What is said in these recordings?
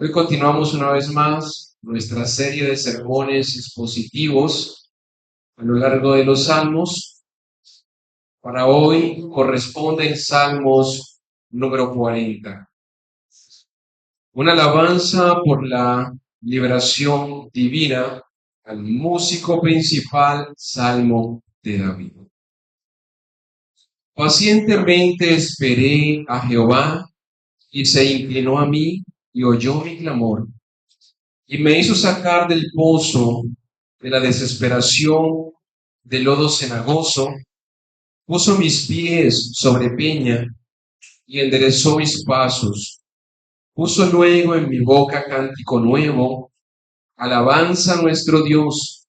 Hoy continuamos una vez más nuestra serie de sermones expositivos a lo largo de los Salmos. Para hoy corresponden Salmos número 40. Una alabanza por la liberación divina al músico principal, Salmo de David. Pacientemente esperé a Jehová y se inclinó a mí y oyó mi clamor y me hizo sacar del pozo de la desesperación, del lodo cenagoso, puso mis pies sobre peña y enderezó mis pasos, puso luego en mi boca cántico nuevo, alabanza a nuestro Dios.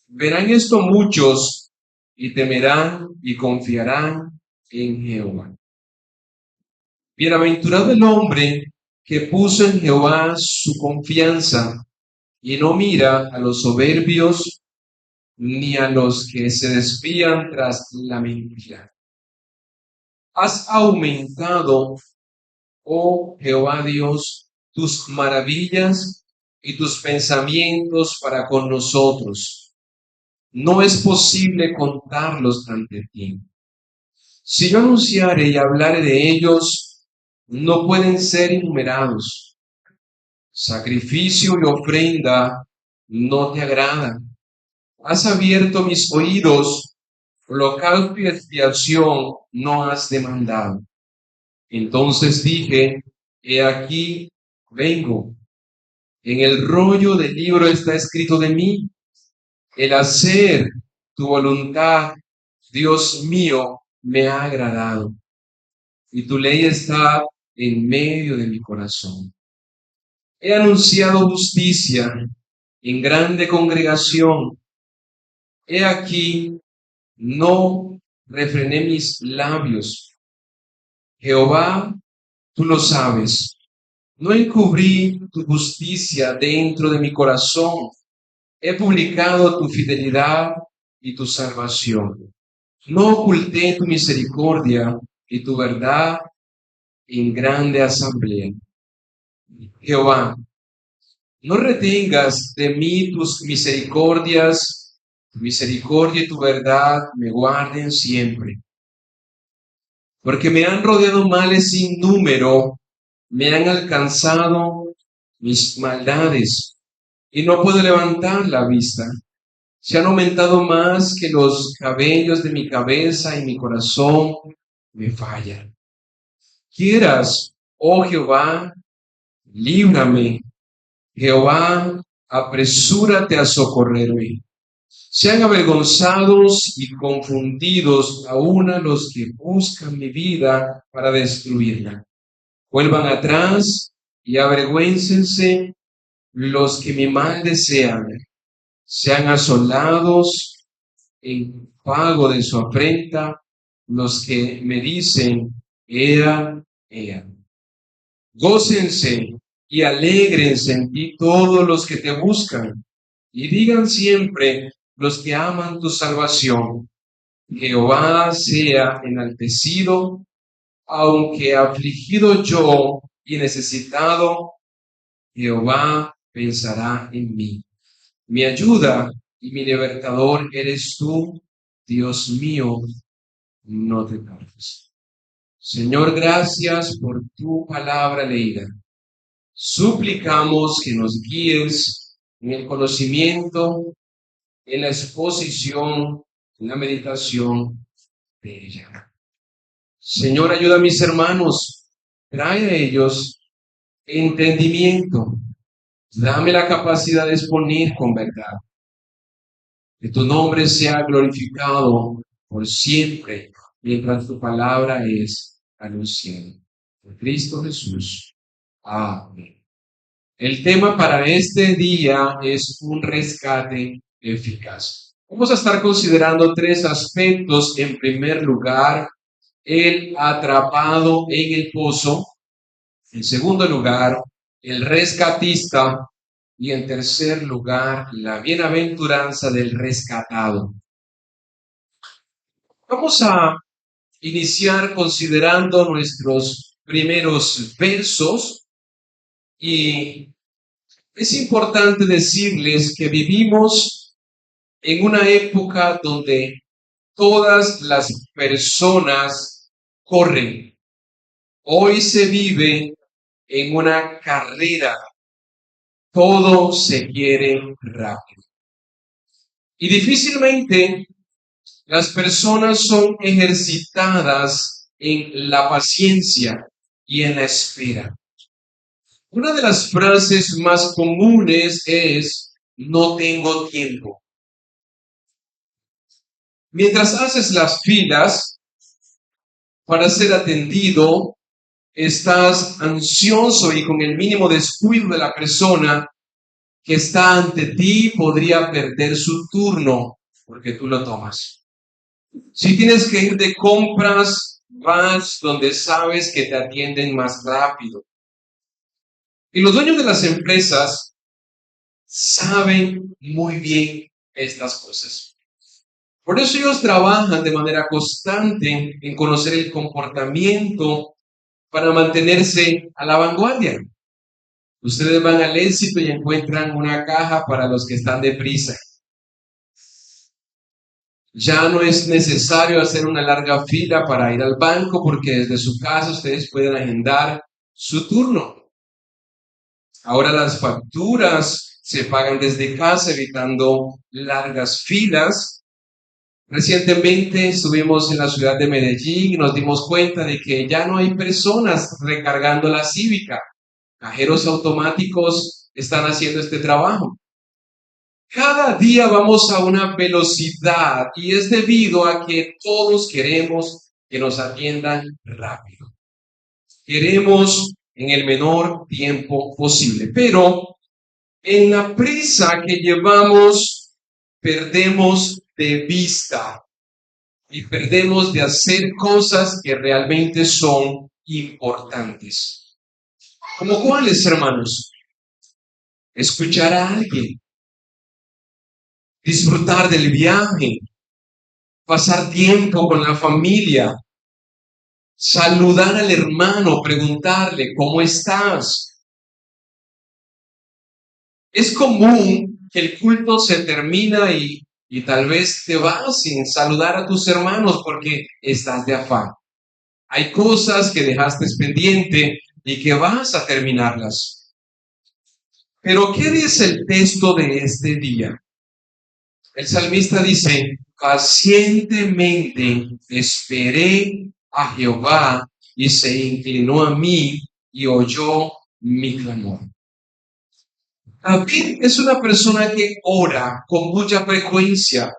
Verán esto muchos y temerán y confiarán en Jehová. Bienaventurado el hombre que puso en Jehová su confianza y no mira a los soberbios ni a los que se desvían tras la mentira. Has aumentado, oh Jehová Dios, tus maravillas y tus pensamientos para con nosotros. No es posible contarlos ante ti. Si yo anunciare y hablare de ellos, no pueden ser enumerados. Sacrificio y ofrenda no te agrada. Has abierto mis oídos, holocausto y expiación no has demandado. Entonces dije, he aquí, vengo. En el rollo del libro está escrito de mí, el hacer tu voluntad, Dios mío, me ha agradado. Y tu ley está en medio de mi corazón. He anunciado justicia en grande congregación. He aquí, no refrené mis labios. Jehová, tú lo sabes. No encubrí tu justicia dentro de mi corazón. He publicado tu fidelidad y tu salvación. No oculté tu misericordia y tu verdad en grande asamblea. Jehová, no retengas de mí tus misericordias, tu misericordia y tu verdad me guarden siempre. Porque me han rodeado males sin número, me han alcanzado mis maldades, y no puedo levantar la vista. Se han aumentado más que los cabellos de mi cabeza y mi corazón me falla. Quieras, oh Jehová, líbrame. Jehová, apresúrate a socorrerme. Sean avergonzados y confundidos aún a los que buscan mi vida para destruirla. Vuelvan atrás y avergüéncense los que mi mal desean. Sean asolados en pago de su afrenta los que me dicen, ea, ea. Gócense y alégrense en ti todos los que te buscan, y digan siempre los que aman tu salvación, Jehová sea enaltecido, aunque afligido yo y necesitado, Jehová pensará en mí. Mi ayuda y mi libertador eres tú, Dios mío, no te tardes. Señor, gracias por tu palabra leída. Suplicamos que nos guíes en el conocimiento, en la exposición, en la meditación de ella. Señor, ayuda a mis hermanos, trae a ellos entendimiento, dame la capacidad de exponer con verdad. Que tu nombre sea glorificado por siempre, mientras tu palabra es anunciada. Por Cristo Jesús. Amén. El tema para este día es un rescate eficaz. Vamos a estar considerando tres aspectos. En primer lugar, el atrapado en el pozo. En segundo lugar, el rescatista. Y en tercer lugar, la bienaventuranza del rescatado. Vamos a iniciar considerando nuestros primeros versos. Y es importante decirles que vivimos en una época donde todas las personas corren. Hoy se vive en una carrera. Todo se quiere rápido. Y difícilmente las personas son ejercitadas en la paciencia y en la espera. Una de las frases más comunes es, no tengo tiempo. Mientras haces las filas para ser atendido, estás ansioso y con el mínimo descuido de la persona que está ante ti podría perder su turno porque tú lo tomas. Si tienes que ir de compras, vas donde sabes que te atienden más rápido. Y los dueños de las empresas saben muy bien estas cosas. Por eso ellos trabajan de manera constante en conocer el comportamiento para mantenerse a la vanguardia. Ustedes van al éxito y encuentran una caja para los que están deprisa. Ya no es necesario hacer una larga fila para ir al banco porque desde su casa ustedes pueden agendar su turno. Ahora las facturas se pagan desde casa evitando largas filas. Recientemente estuvimos en la ciudad de Medellín y nos dimos cuenta de que ya no hay personas recargando la cívica. Cajeros automáticos están haciendo este trabajo. Cada día vamos a una velocidad y es debido a que todos queremos que nos atiendan rápido. Queremos en el menor tiempo posible, pero en la prisa que llevamos perdemos de vista y perdemos de hacer cosas que realmente son importantes. ¿Como cuáles, hermanos? Escuchar a alguien, disfrutar del viaje, pasar tiempo con la familia, saludar al hermano, preguntarle, ¿cómo estás? Es común que el culto se termina y tal vez te vas sin saludar a tus hermanos porque estás de afán. Hay cosas que dejaste pendiente y que vas a terminarlas. Pero ¿qué dice el texto de este día? El salmista dice, pacientemente esperé a Jehová y se inclinó a mí y oyó mi clamor. David es una persona que ora con mucha frecuencia,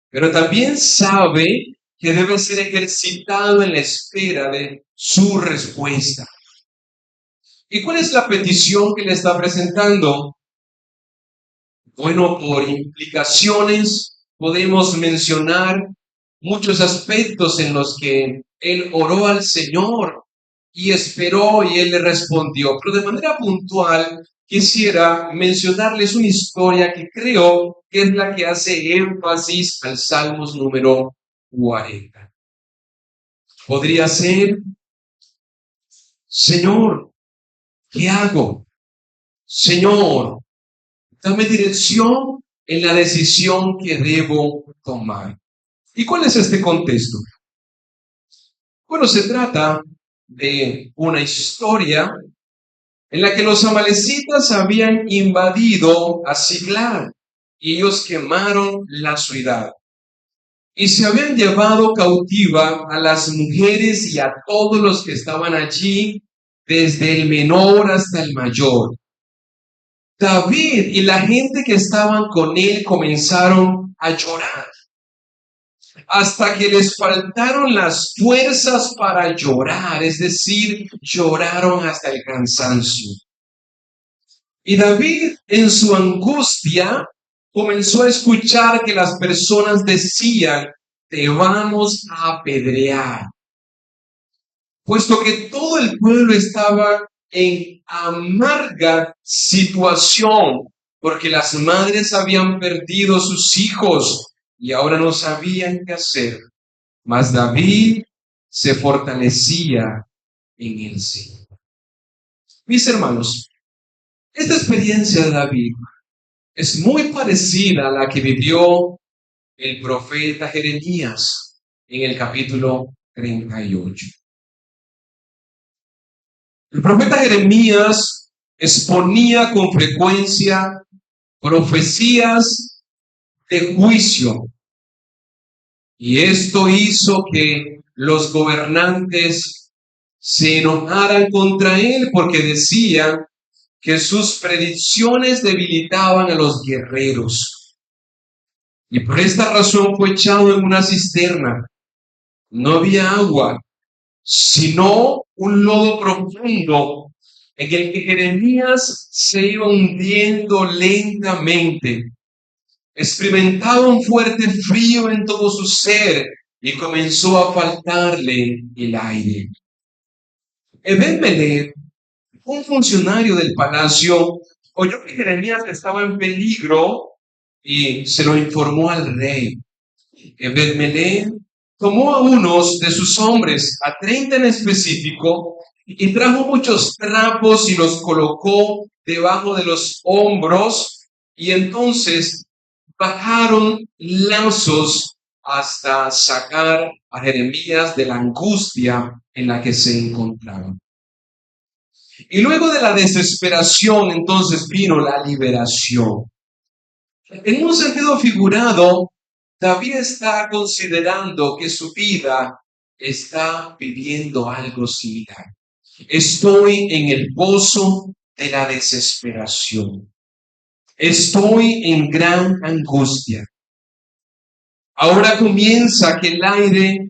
pero también sabe que debe ser ejercitado en la espera de su respuesta. ¿Y cuál es la petición que le está presentando? Bueno, por implicaciones podemos mencionar muchos aspectos en los que él oró al Señor y esperó y él le respondió. Pero de manera puntual quisiera mencionarles una historia que creo que es la que hace énfasis al Salmos número 40. Podría ser, Señor, ¿qué hago? Señor, dame dirección en la decisión que debo tomar. ¿Y cuál es este contexto? Bueno, se trata de una historia en la que los amalecitas habían invadido a Siglag y ellos quemaron la ciudad. Y se habían llevado cautiva a las mujeres y a todos los que estaban allí, desde el menor hasta el mayor. David y la gente que estaban con él comenzaron a llorar hasta que les faltaron las fuerzas para llorar, es decir, lloraron hasta el cansancio. Y David, en su angustia, comenzó a escuchar que las personas decían, te vamos a apedrear, puesto que todo el pueblo estaba en amarga situación, porque las madres habían perdido sus hijos y ahora no sabían qué hacer. Mas David se fortalecía en el Señor. Mis hermanos, Esta experiencia de David es muy parecida a la que vivió el profeta Jeremías en el capítulo 38. El profeta Jeremías exponía con frecuencia profecías de juicio, y esto hizo que los gobernantes se enojaran contra él porque decían que sus predicciones debilitaban a los guerreros. Y por esta razón fue echado en una cisterna. No había agua, sino un lodo profundo en el que Jeremías se iba hundiendo lentamente. Experimentaba un fuerte frío en todo su ser y comenzó a faltarle el aire. Ebed-Melech, un funcionario del palacio, oyó que Jeremías estaba en peligro y se lo informó al rey. Ebed-Melech tomó a unos de sus hombres, a 30 en específico, y trajo muchos trapos y los colocó debajo de los hombros, y entonces bajaron lazos hasta sacar a Jeremías de la angustia en la que se encontraba. Y luego de la desesperación, entonces vino la liberación. En un sentido figurado, David está considerando que su vida está viviendo algo similar. Estoy en el pozo de la desesperación. Estoy en gran angustia. Ahora comienza que el aire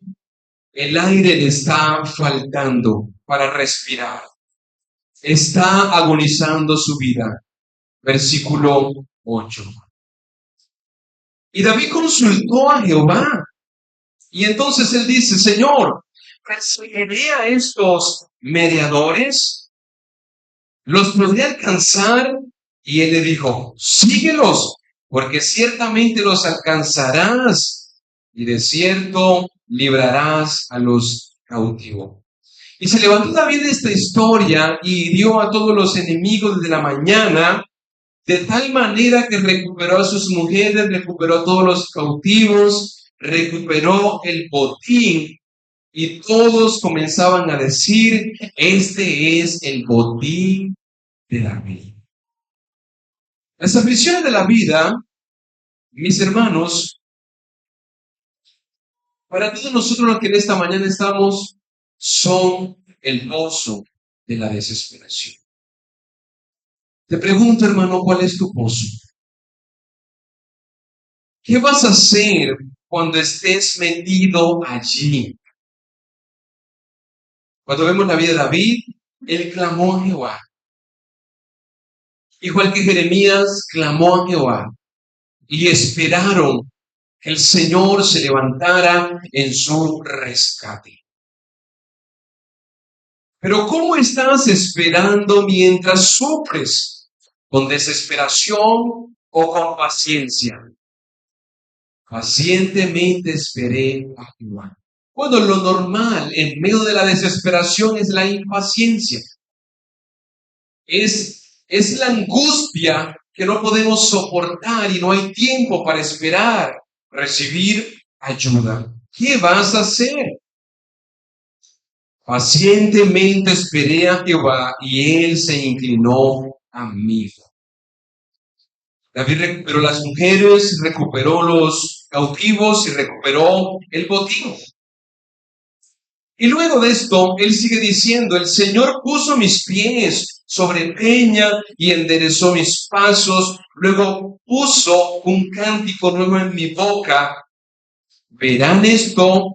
le está faltando para respirar. Está agonizando su vida. Versículo 8. Y David consultó a Jehová. Y entonces él dice, Señor, ¿perseguiré a estos mediadores? ¿Los podré alcanzar? Y él le dijo, síguelos, porque ciertamente los alcanzarás, y de cierto librarás a los cautivos. Y se levantó David de esta historia y hirió a todos los enemigos desde la mañana, de tal manera que recuperó a sus mujeres, recuperó a todos los cautivos, recuperó el botín, y todos comenzaban a decir, este es el botín de David. Las aflicciones de la vida, mis hermanos, para todos nosotros los que en esta mañana estamos, son el pozo de la desesperación. Te pregunto, hermano, ¿cuál es tu pozo? ¿Qué vas a hacer cuando estés metido allí? Cuando vemos la vida de David, él clamó a Jehová. Igual que Jeremías clamó a Jehová y esperaron que el Señor se levantara en su rescate. Pero ¿cómo estás esperando mientras sufres? ¿Con desesperación o con paciencia? Pacientemente esperé a Jehová. Bueno, lo normal en medio de la desesperación es la impaciencia. Es la angustia que no podemos soportar y no hay tiempo para esperar, recibir ayuda. ¿Qué vas a hacer? Pacientemente esperé a Jehová y él se inclinó a mí. David recuperó las mujeres, recuperó los cautivos y recuperó el botín. Y luego de esto, él sigue diciendo, el Señor puso mis pies sobre peña y enderezó mis pasos. Luego puso un cántico nuevo en mi boca. Verán esto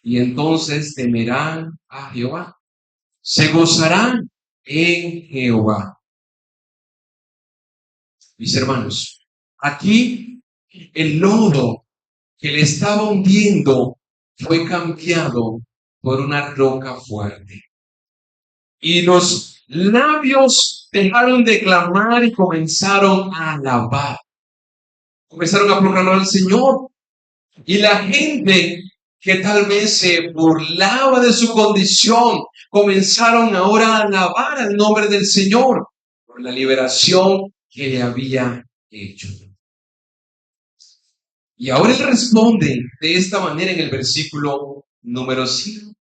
y entonces temerán a Jehová. Se gozarán en Jehová. Mis hermanos, aquí el lodo que le estaba hundiendo fue cambiado por una roca fuerte. Y los labios dejaron de clamar y comenzaron a alabar. Comenzaron a proclamar al Señor. Y la gente que tal vez se burlaba de su condición, comenzaron ahora a alabar el nombre del Señor. por la liberación que le había hecho. Y ahora él responde de esta manera en el versículo número 5.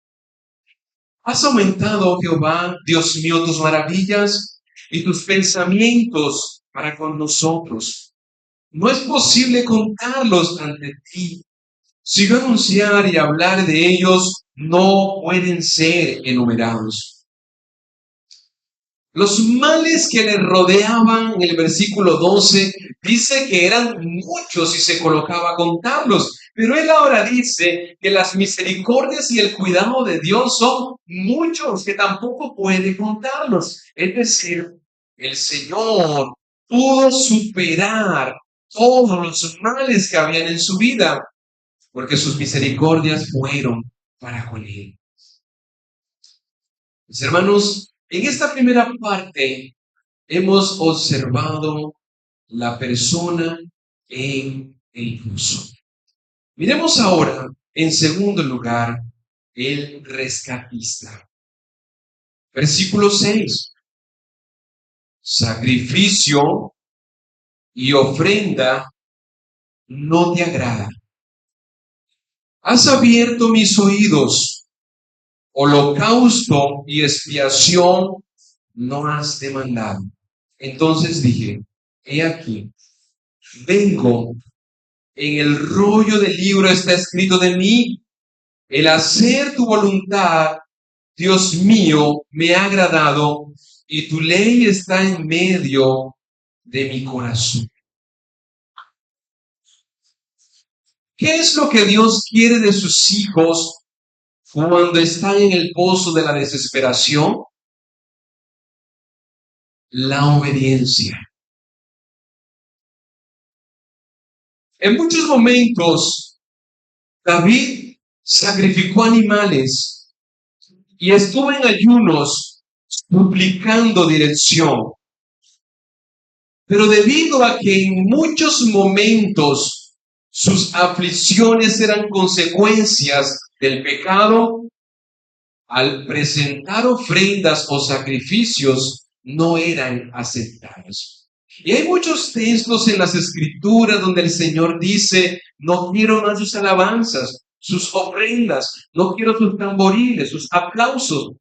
Has aumentado, Jehová, Dios mío, tus maravillas y tus pensamientos para con nosotros. No es posible contarlos ante ti. Si yo anunciar y hablar de ellos, no pueden ser enumerados. Los males que le rodeaban en el versículo 12 dice que eran muchos y se colocaba a contarlos, pero él ahora dice que las misericordias y el cuidado de Dios son muchos que tampoco puede contarlos. Es decir, el Señor pudo superar todos los males que habían en su vida, porque sus misericordias fueron para con él. Mis hermanos, en esta primera parte hemos observado la persona en el pozo. Miremos ahora, en segundo lugar, el rescatista. Versículo 6. Sacrificio y ofrenda no te agrada. Has abierto mis oídos. Holocausto y expiación no has demandado. Entonces dije, he aquí, vengo. En el rollo del libro está escrito de mí, el hacer tu voluntad, Dios mío, me ha agradado, y tu ley está en medio de mi corazón. ¿Qué es lo que Dios quiere de sus hijos cuando están en el pozo de la desesperación? La obediencia. En muchos momentos, David sacrificó animales y estuvo en ayunos suplicando dirección. Pero debido a que en muchos momentos sus aflicciones eran consecuencias del pecado, al presentar ofrendas o sacrificios no eran aceptados. Y hay muchos textos en las Escrituras donde el Señor dice, no quiero más sus alabanzas, sus ofrendas, no quiero sus tamboriles, sus aplausos.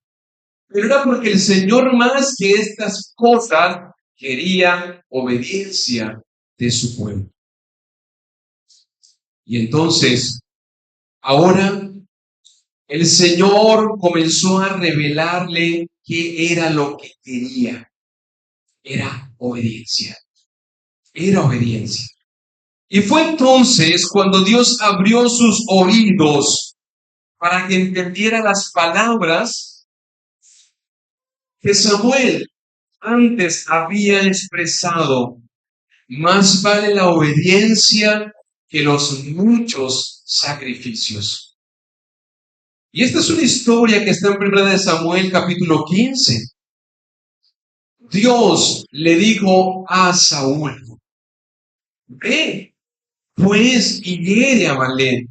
Pero era porque el Señor más que estas cosas quería obediencia de su pueblo. Y entonces, ahora el Señor comenzó a revelarle qué era lo que quería. Era obediencia. Era obediencia. Y fue entonces cuando Dios abrió sus oídos para que entendiera las palabras que Samuel antes había expresado. Más vale la obediencia que los muchos sacrificios. Y esta es una historia que está en 1 Samuel capítulo 15. Dios le dijo a Saúl, ve pues y hiere a Amalek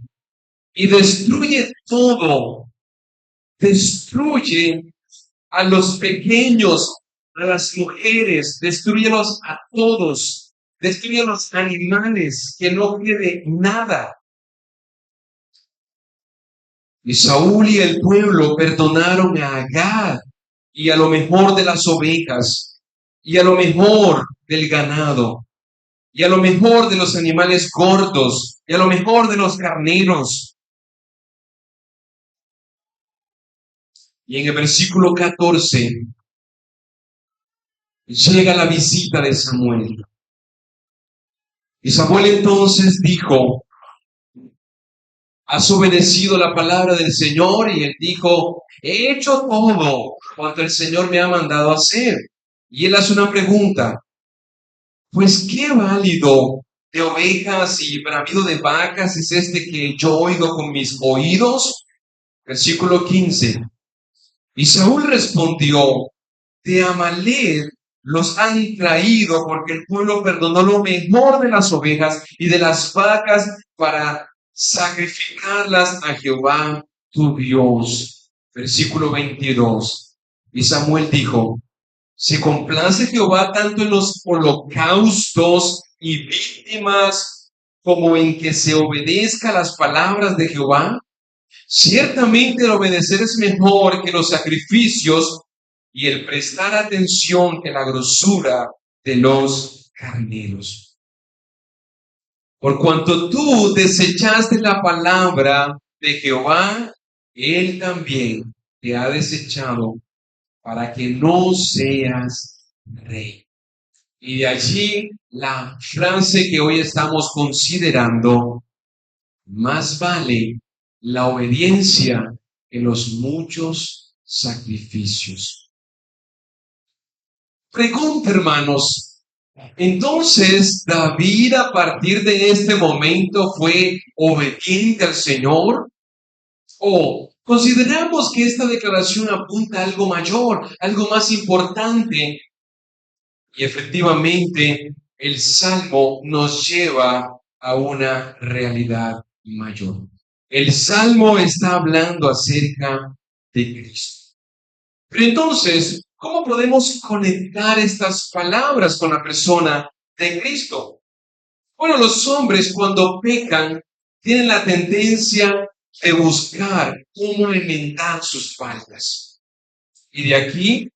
y destruye todo, destruye a los pequeños, a las mujeres, destruyelos a todos, destruye a los animales, que no quede nada. Y Saúl y el pueblo perdonaron a Agag y a lo mejor de las ovejas y a lo mejor del ganado y a lo mejor de los animales gordos y a lo mejor de los carneros. Y en el versículo 14 llega la visita de Samuel. Y Samuel entonces dijo, ¿has obedecido la palabra del Señor? Y él dijo, he hecho todo cuanto el Señor me ha mandado hacer. Y él hace una pregunta, pues qué válido de ovejas y bramido de vacas es este que yo oigo con mis oídos. Versículo 15. Y Saúl respondió, de Amalek los han traído porque el pueblo perdonó lo mejor de las ovejas y de las vacas para sacrificarlas a Jehová tu Dios. Versículo 22. Y Samuel dijo, ¿Se complace Jehová tanto en los holocaustos y víctimas como en que se obedezca las palabras de Jehová? Ciertamente el obedecer es mejor que los sacrificios y el prestar atención que la grosura de los carneros. Por cuanto tú desechaste la palabra de Jehová, él también te ha desechado para que no seas rey. Y de allí la frase que hoy estamos considerando: más vale la obediencia que los muchos sacrificios. Pregunta, hermanos, entonces David a partir de este momento fue obediente al Señor, o consideramos que esta declaración apunta a algo mayor, algo más importante. Y efectivamente, el Salmo nos lleva a una realidad mayor. El Salmo está hablando acerca de Cristo. Pero entonces, ¿cómo podemos conectar estas palabras con la persona de Cristo? Bueno, los hombres cuando pecan tienen la tendencia de buscar cómo enmendar sus faltas. Y de aquí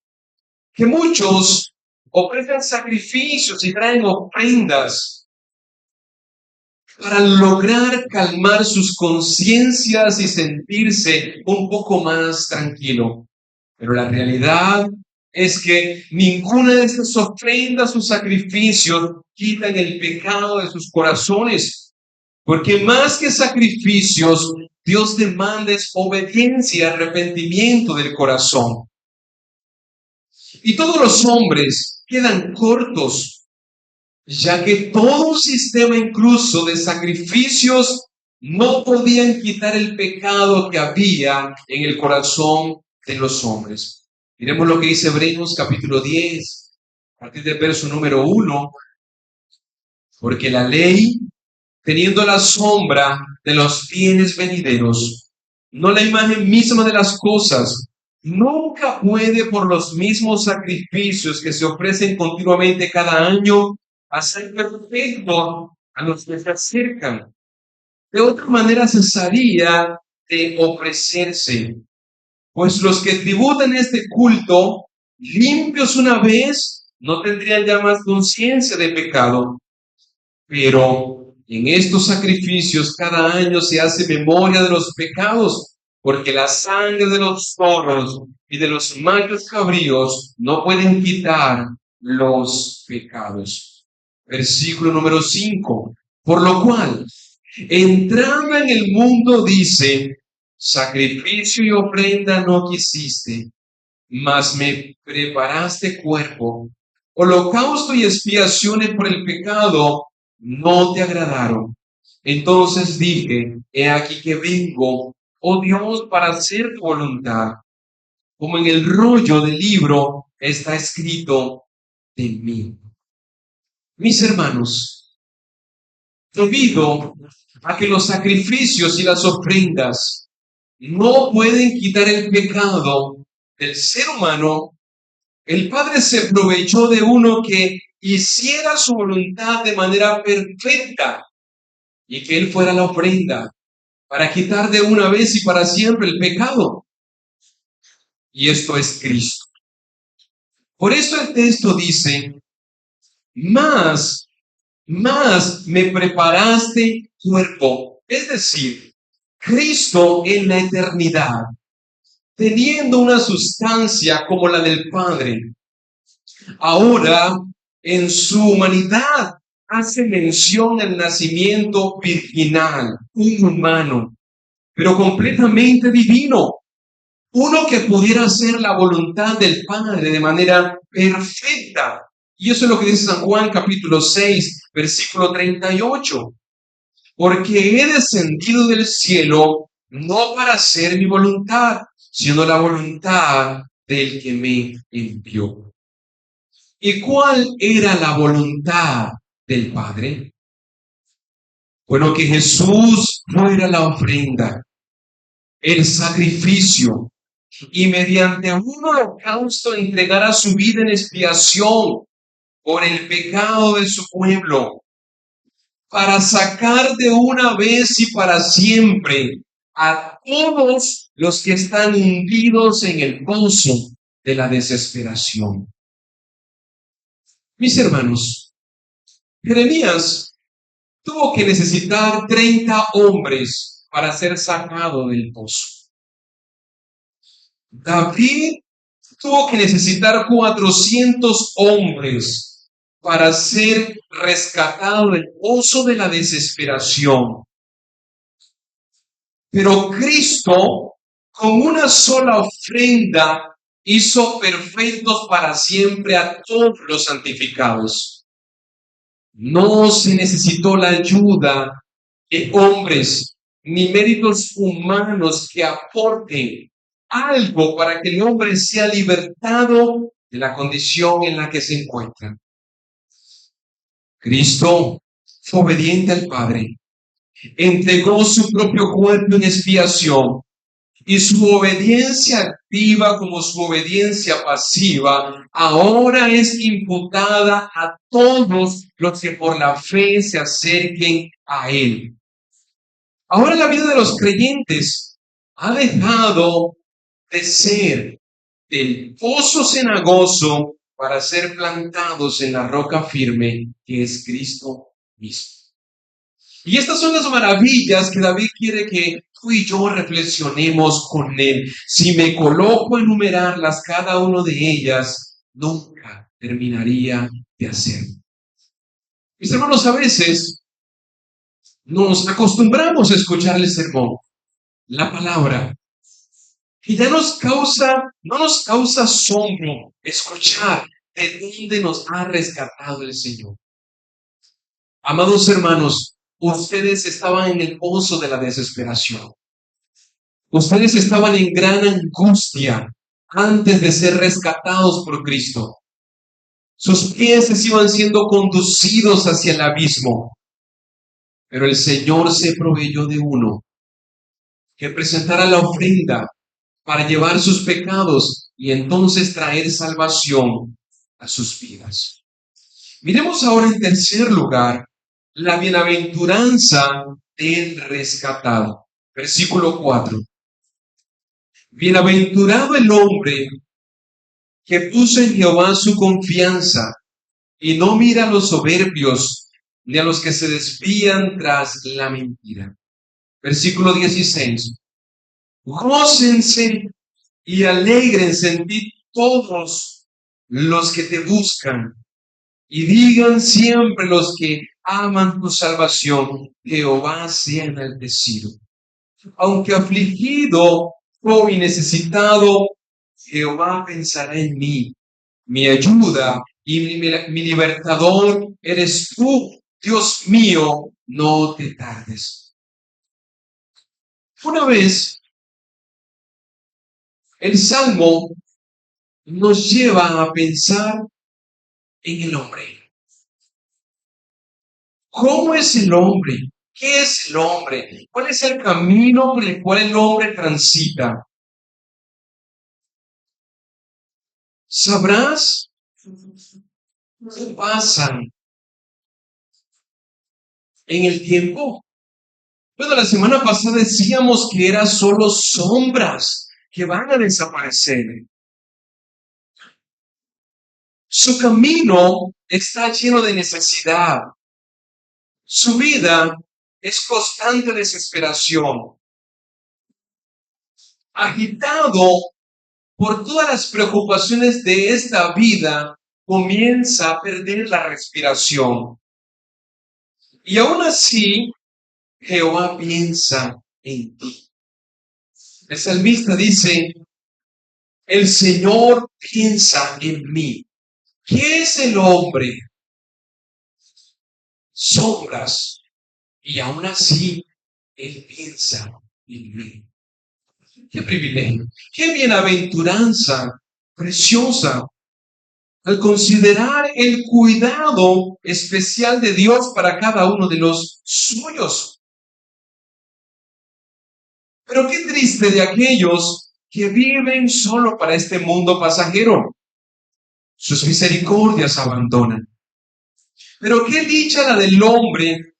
que muchos ofrecen sacrificios y traen ofrendas para lograr calmar sus conciencias y sentirse un poco más tranquilo. Pero la realidad es que ninguna de estas ofrendas o sacrificios quitan el pecado de sus corazones. Porque más que sacrificios, Dios demanda es obediencia, arrepentimiento del corazón. Y todos los hombres quedan cortos, ya que todo un sistema incluso de sacrificios no podían quitar el pecado que había en el corazón de los hombres. Miremos lo que dice Hebreos capítulo 10, a partir del verso número 1. Porque la ley, teniendo la sombra de los bienes venideros, no la imagen misma de las cosas, nunca puede por los mismos sacrificios que se ofrecen continuamente cada año hacer perfecto a los que se acercan. De otra manera cesaría de ofrecerse, pues los que tributan este culto, limpios una vez, no tendrían ya más conciencia de pecado. Pero en estos sacrificios cada año se hace memoria de los pecados, porque la sangre de los toros y de los machos cabríos no pueden quitar los pecados. Versículo número 5. Por lo cual, entrada en el mundo, dice: sacrificio y ofrenda no quisiste, mas me preparaste cuerpo. Holocausto y expiaciones por el pecado no te agradaron. Entonces dije: he aquí que vengo, oh Dios, para hacer tu voluntad. Como en el rollo del libro está escrito de mí. Mis hermanos, debido a que los sacrificios y las ofrendas no pueden quitar el pecado del ser humano, el Padre se aprovechó de uno que hiciera su voluntad de manera perfecta y que Él fuera la ofrenda para quitar de una vez y para siempre el pecado. Y esto es Cristo. Por eso el texto dice: más me preparaste cuerpo. Es decir, Cristo en la eternidad, teniendo una sustancia como la del Padre, ahora en su humanidad hace mención al nacimiento virginal, un humano, pero completamente divino, uno que pudiera hacer la voluntad del Padre de manera perfecta. Y eso es lo que dice San Juan capítulo 6, versículo 38. Porque he descendido del cielo no para hacer mi voluntad, sino la voluntad del que me envió. ¿Y cuál era la voluntad del Padre? Bueno, que Jesús fuera la ofrenda, el sacrificio, y mediante un holocausto entregara su vida en expiación por el pecado de su pueblo, para sacar de una vez y para siempre a todos los que están hundidos en el pozo de la desesperación. Mis hermanos, Jeremías tuvo que necesitar 30 hombres para ser sacado del pozo. David tuvo que necesitar 400 hombres para ser rescatado del pozo de la desesperación. Pero Cristo, con una sola ofrenda, hizo perfectos para siempre a todos los santificados. No se necesitó la ayuda de hombres ni méritos humanos que aporten algo para que el hombre sea libertado de la condición en la que se encuentra. Cristo fue obediente al Padre, entregó su propio cuerpo en expiación, y su obediencia activa como su obediencia pasiva ahora es imputada a todos los que por la fe se acerquen a Él. Ahora la vida de los creyentes ha dejado de ser del pozo cenagoso para ser plantados en la roca firme que es Cristo mismo. Y estas son las maravillas que David quiere que tú y yo reflexionemos con él. Si me coloco a enumerarlas, cada una de ellas, nunca terminaría de hacerlo. Mis hermanos, a veces nos acostumbramos a escuchar el sermón, la palabra, y ya no nos causa asombro escuchar de dónde nos ha rescatado el Señor. Amados hermanos, ustedes estaban en el pozo de la desesperación. Ustedes estaban en gran angustia antes de ser rescatados por Cristo. Sus pies iban siendo conducidos hacia el abismo. Pero el Señor se proveyó de uno que presentara la ofrenda para llevar sus pecados y entonces traer salvación a sus vidas. Miremos ahora en tercer lugar la bienaventuranza del rescatado. Versículo 4. Bienaventurado el hombre que puso en Jehová su confianza y no mira a los soberbios ni a los que se desvían tras la mentira. Versículo 16. Gócense y alégrense en ti todos los que te buscan, y digan siempre los que aman tu salvación, Jehová sea enaltecido. Aunque afligido y necesitado, Jehová pensará en mí. Mi ayuda y mi libertador eres tú, Dios mío, no te tardes. Una vez, el Salmo nos lleva a pensar en el hombre. ¿Cómo es el hombre? ¿Qué es el hombre? ¿Cuál es el camino por el cual el hombre transita? ¿Sabrás qué pasan en el tiempo? Bueno, la semana pasada decíamos que eran solo sombras que van a desaparecer. Su camino está lleno de necesidad. Su vida es constante desesperación. Agitado por todas las preocupaciones de esta vida, comienza a perder la respiración. Y aún así, Jehová piensa en ti. El salmista dice, el Señor piensa en mí. ¿Qué es el hombre? Sombras. Y aún así, Él piensa en mí. Qué privilegio, qué bienaventuranza preciosa al considerar el cuidado especial de Dios para cada uno de los suyos. Pero qué triste de aquellos que viven solo para este mundo pasajero. Sus misericordias abandonan. Pero qué dicha la del hombre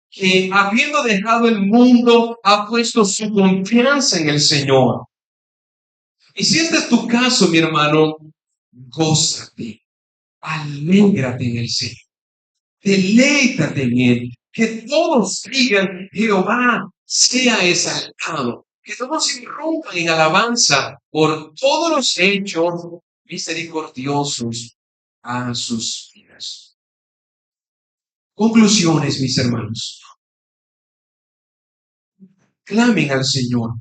que, habiendo dejado el mundo, ha puesto su confianza en el Señor. Y si este es tu caso, mi hermano, gózate, alégrate en el Señor, deleítate en Él, que todos digan, Jehová sea exaltado, que todos irrumpan en alabanza por todos los hechos misericordiosos a sus vidas. Conclusiones, mis hermanos. Clamen al Señor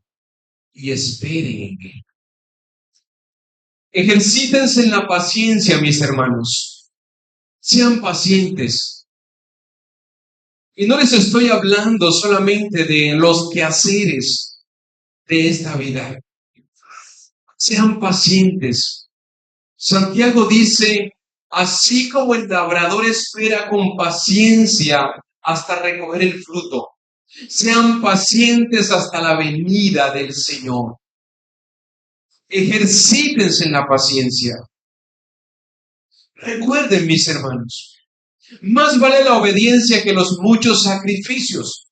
y esperen en Él. Ejercítense en la paciencia, mis hermanos. Sean pacientes. Y no les estoy hablando solamente de los quehaceres de esta vida. Sean pacientes. Santiago dice, así como el labrador espera con paciencia hasta recoger el fruto, sean pacientes hasta la venida del Señor. Ejercítense en la paciencia. Recuerden, mis hermanos, más vale la obediencia que los muchos sacrificios.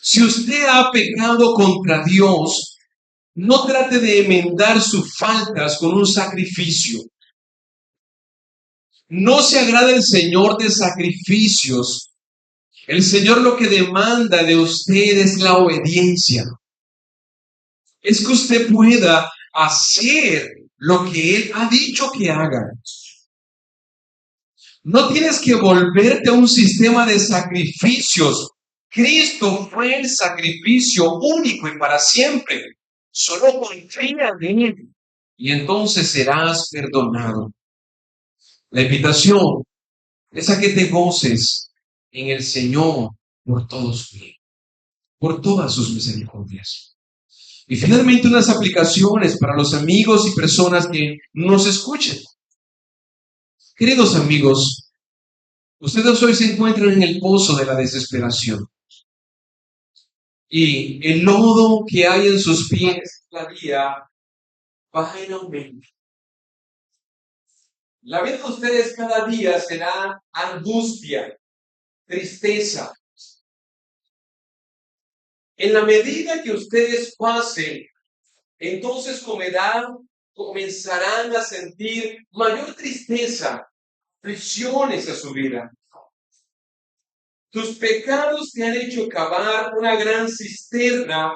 Si usted ha pecado contra Dios, no trate de enmendar sus faltas con un sacrificio. No se agrada el Señor de sacrificios. El Señor lo que demanda de usted es la obediencia. Es que usted pueda hacer lo que Él ha dicho que haga. No tienes que volverte a un sistema de sacrificios. Cristo fue el sacrificio único y para siempre. Solo confía en Él y entonces serás perdonado. La invitación es a que te goces en el Señor por todos bien, por todas sus misericordias. Y finalmente unas aplicaciones para los amigos y personas que nos escuchen. Queridos amigos, ustedes hoy se encuentran en el pozo de la desesperación. Y el lodo que hay en sus pies cada día va en aumento. La vida de ustedes cada día será angustia, tristeza. En la medida que ustedes pasen, entonces comenzarán a sentir mayor tristeza, aflicciones a su vida. Tus pecados te han hecho cavar una gran cisterna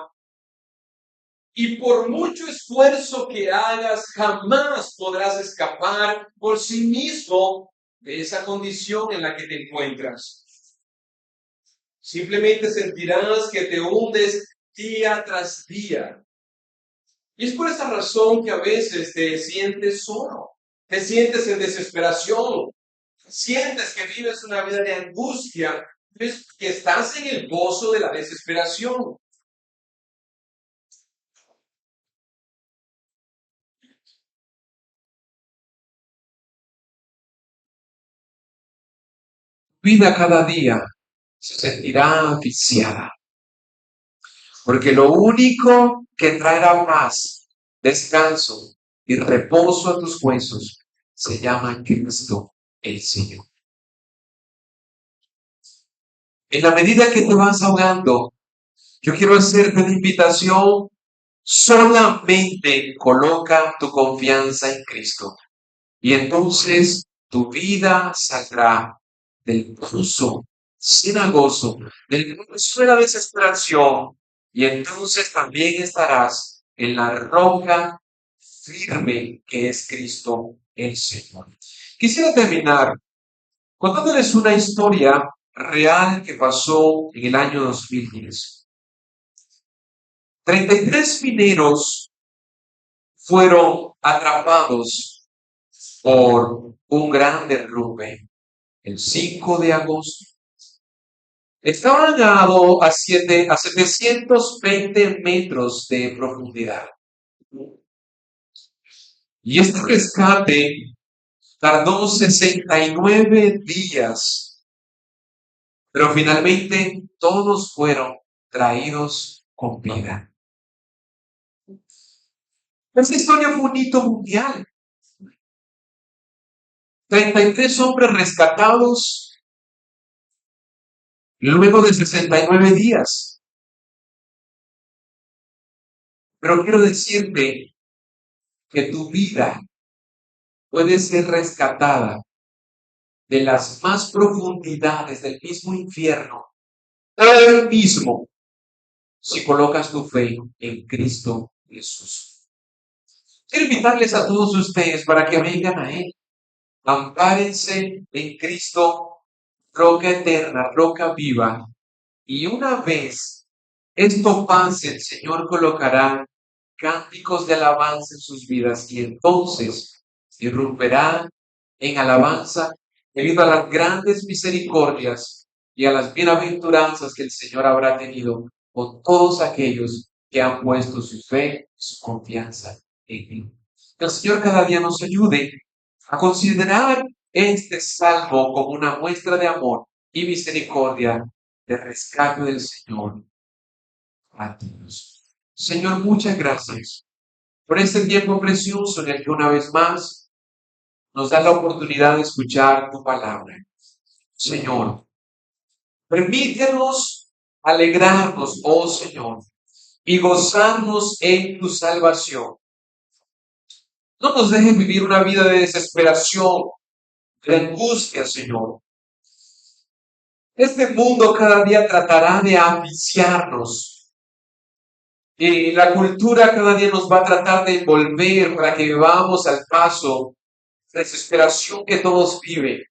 y por mucho esfuerzo que hagas, jamás podrás escapar por sí mismo de esa condición en la que te encuentras. Simplemente sentirás que te hundes día tras día. Y es por esa razón que a veces te sientes solo, te sientes en desesperación, sientes que vives una vida de angustia, que estás en el pozo de la desesperación. Vida cada día se sentirá asfixiada, porque lo único que traerá paz, descanso y reposo a tus huesos se llama Cristo el Señor. En la medida que te vas ahogando, yo quiero hacerte una invitación. Solamente coloca tu confianza en Cristo y entonces tu vida saldrá del pozo cenagoso, del pozo de la desesperación, y entonces también estarás en la roca firme que es Cristo el Señor. Quisiera terminar contándoles una historia real que pasó en el año 2010. 33 mineros fueron atrapados por un gran derrumbe el 5 de agosto. Estaban a 720 metros de profundidad. Y este rescate tardó 69 días, pero finalmente todos fueron traídos con vida. Esta historia fue un hito mundial. 33 hombres rescatados luego de 69 días. Pero quiero decirte que tu vida puede ser rescatada de las más profundidades del mismo infierno hoy mismo si colocas tu fe en Cristo Jesús. Quiero invitarles a todos ustedes para que vengan a Él. Ampárense en Cristo, roca eterna, roca viva. Y una vez esto pase, el Señor colocará cánticos de alabanza en sus vidas y entonces irrumperá en alabanza debido a las grandes misericordias y a las bienaventuranzas que el Señor habrá tenido con todos aquellos que han puesto su fe, su confianza en Él. Que el Señor cada día nos ayude a considerar este salmo como una muestra de amor y misericordia de rescate del Señor a todos. Señor, muchas gracias por este tiempo precioso en el que una vez más nos da la oportunidad de escuchar tu palabra. Señor, permítenos alegrarnos, oh Señor, y gozarnos en tu salvación. No nos dejes vivir una vida de desesperación, de angustia, Señor. Este mundo cada día tratará de asfixiarnos. Y la cultura cada día nos va a tratar de envolver para que vivamos al paso de desesperación que todos viven.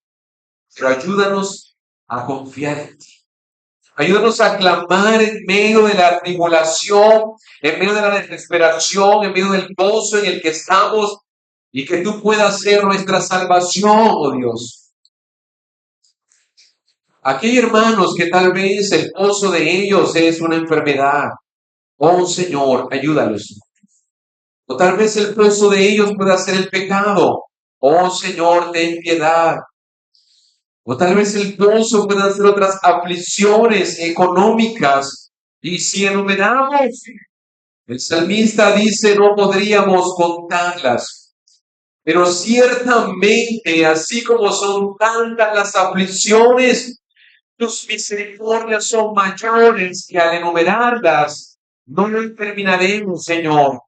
Pero ayúdanos a confiar en ti. Ayúdanos a clamar en medio de la tribulación, en medio de la desesperación, en medio del pozo en el que estamos, y que tú puedas ser nuestra salvación, oh Dios. Aquí hay hermanos que tal vez el pozo de ellos es una enfermedad. Oh Señor, ayúdalos. O tal vez el pozo de ellos pueda ser el pecado. Oh Señor, ten piedad. O tal vez el pozo puedan ser otras aflicciones económicas. Y si enumeramos, el salmista dice, no podríamos contarlas. Pero ciertamente, así como son tantas las aflicciones, tus misericordias son mayores que al enumerarlas no lo terminaremos, Señor.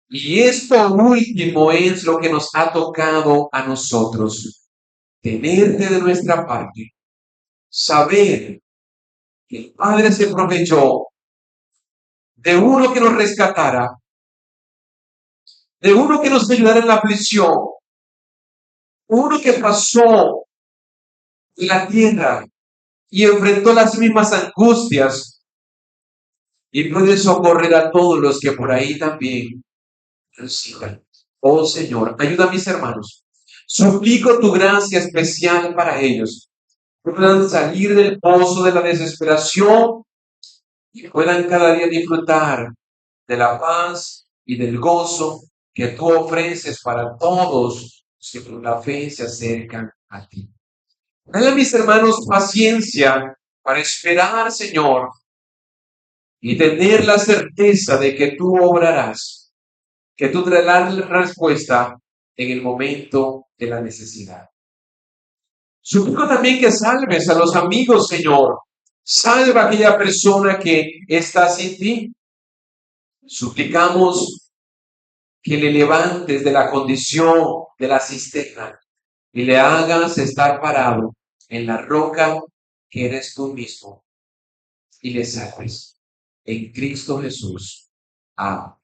Y esto último es lo que nos ha tocado a nosotros. Tenerte de nuestra parte. Saber que el Padre se proveyó de uno que nos rescatara, de uno que nos ayudara en la aflicción, uno que pasó en la tierra y enfrentó las mismas angustias y puede socorrer a todos los que por ahí también necesitan. Oh Señor, ayuda a mis hermanos. Suplico tu gracia especial para ellos, que puedan salir del pozo de la desesperación y puedan cada día disfrutar de la paz y del gozo que tú ofreces para todos los que por la fe se acercan a ti. Dale a mis hermanos paciencia para esperar, Señor, y tener la certeza de que tú obrarás, que tú traerás la respuesta en el momento de la necesidad. Suplico también que salves a los amigos, Señor. Salva a aquella persona que está sin ti. Suplicamos que le levantes de la condición de la cisterna y le hagas estar parado en la roca que eres tú mismo y le salves. En Cristo Jesús. Amén.